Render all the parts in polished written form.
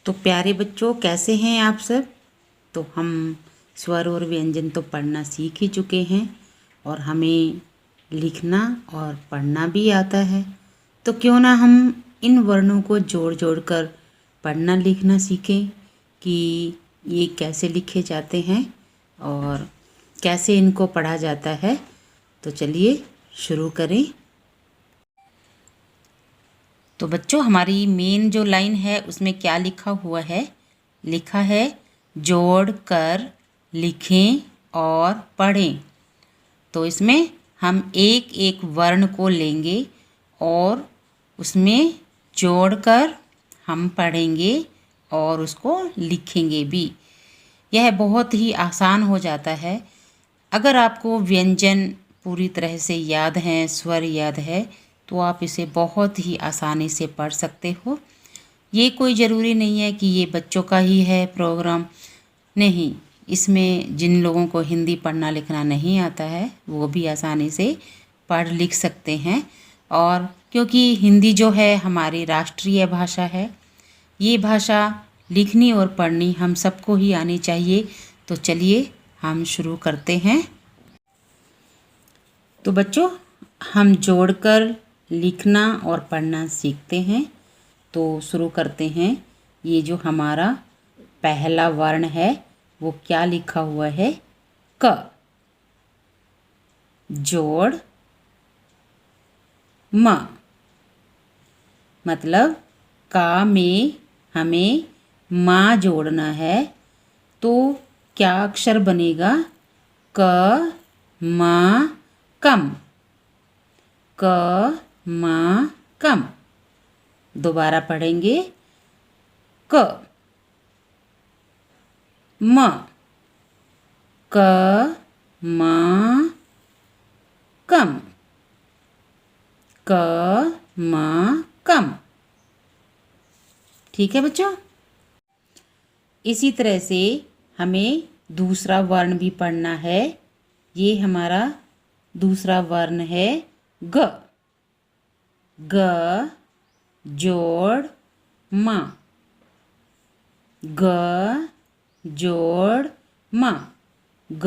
तो प्यारे बच्चों, कैसे हैं आप सब। तो हम स्वर और व्यंजन तो पढ़ना सीख ही चुके हैं और हमें लिखना और पढ़ना भी आता है। तो क्यों ना हम इन वर्णों को जोड़ जोड़ कर पढ़ना लिखना सीखें कि ये कैसे लिखे जाते हैं और कैसे इनको पढ़ा जाता है। तो चलिए शुरू करें। तो बच्चों, हमारी मेन जो लाइन है उसमें क्या लिखा हुआ है? लिखा है जोड़ कर लिखें और पढ़ें। तो इसमें हम एक एक वर्ण को लेंगे और उसमें जोड़कर हम पढ़ेंगे और उसको लिखेंगे भी। यह बहुत ही आसान हो जाता है। अगर आपको व्यंजन पूरी तरह से याद हैं, स्वर याद है, तो आप इसे बहुत ही आसानी से पढ़ सकते हो। ये कोई ज़रूरी नहीं है कि ये बच्चों का ही है प्रोग्राम, नहीं। इसमें जिन लोगों को हिंदी पढ़ना लिखना नहीं आता है वो भी आसानी से पढ़ लिख सकते हैं। और क्योंकि हिंदी जो है हमारी राष्ट्रीय भाषा है, ये भाषा लिखनी और पढ़नी हम सबको ही आनी चाहिए। तो चलिए हम शुरू करते हैं। तो बच्चों, हम जोड़कर लिखना और पढ़ना सीखते हैं। तो शुरू करते हैं। ये जो हमारा पहला वर्ण है वो क्या लिखा हुआ है? क। जोड़ म, मतलब का में हमें माँ जोड़ना है। तो क्या अक्षर बनेगा? क म कम। क म कम। दोबारा पढ़ेंगे। क म, क म कम, क म कम। ठीक है बच्चों। इसी तरह से हमें दूसरा वर्ण भी पढ़ना है। ये हमारा दूसरा वर्ण है ग। ग जोड़ म, ग जोड़ म, ग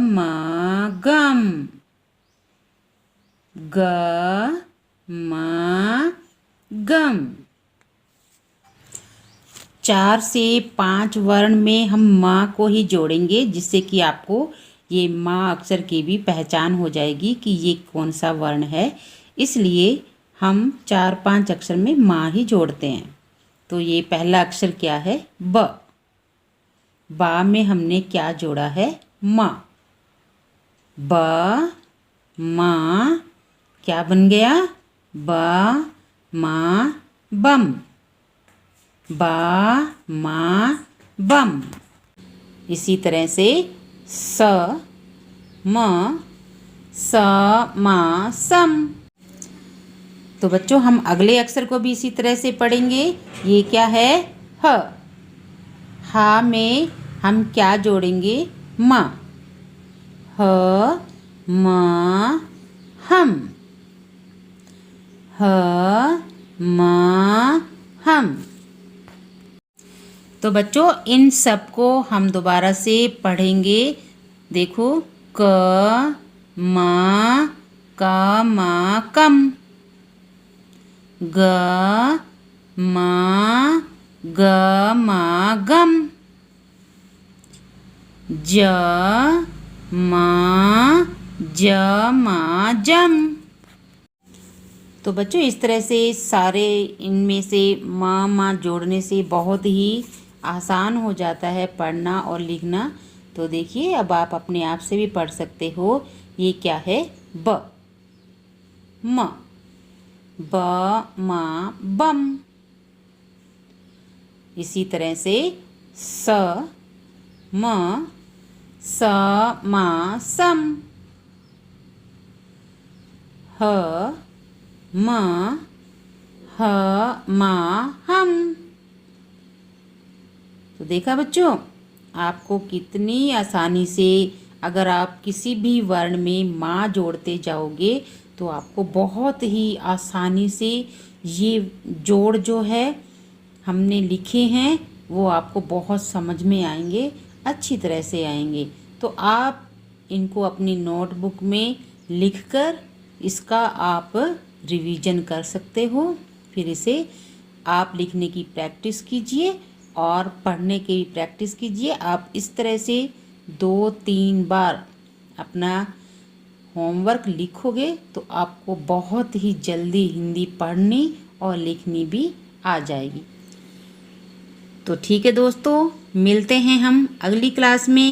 म गम, ग म गम। 4 से 5 वर्ण में हम माँ को ही जोड़ेंगे, जिससे कि आपको ये माँ अक्षर की भी पहचान हो जाएगी कि ये कौन सा वर्ण है। इसलिए हम 4-5 अक्षर में माँ ही जोड़ते हैं। तो ये पहला अक्षर क्या है? ब। बा में हमने क्या जोड़ा है? माँ। ब माँ क्या बन गया? ब माँ बम। बा माँ बम। इसी तरह से स म, स म सम। तो बच्चों, हम अगले अक्षर को भी इसी तरह से पढ़ेंगे। ये क्या है? ह। हा में हम क्या जोड़ेंगे? म। ह म हम, ह म हम। तो बच्चों, इन सब को हम दोबारा से पढ़ेंगे। देखो, क म क म कम, ग म ग म गम, ज म ज म जम। तो बच्चों, इस तरह से सारे इनमें से माँ जोड़ने से बहुत ही आसान हो जाता है पढ़ना और लिखना। तो देखिए, अब आप अपने आप से भी पढ़ सकते हो। ये क्या है? ब म, ब म बम। इसी तरह से स म, स म सम, ह म, ह म हम। तो देखा बच्चों, आपको कितनी आसानी से अगर आप किसी भी वर्ण में माँ जोड़ते जाओगे तो आपको बहुत ही आसानी से ये जोड़ जो है हमने लिखे हैं वो आपको बहुत समझ में आएंगे, अच्छी तरह से आएंगे। तो आप इनको अपनी नोटबुक में लिखकर इसका आप रिवीजन कर सकते हो। फिर इसे आप लिखने की प्रैक्टिस कीजिए और पढ़ने की भी प्रैक्टिस कीजिए। आप इस तरह से 2-3 बार अपना होमवर्क लिखोगे तो आपको बहुत ही जल्दी हिंदी पढ़नी और लिखनी भी आ जाएगी। तो ठीक है दोस्तों, मिलते हैं हम अगली क्लास में।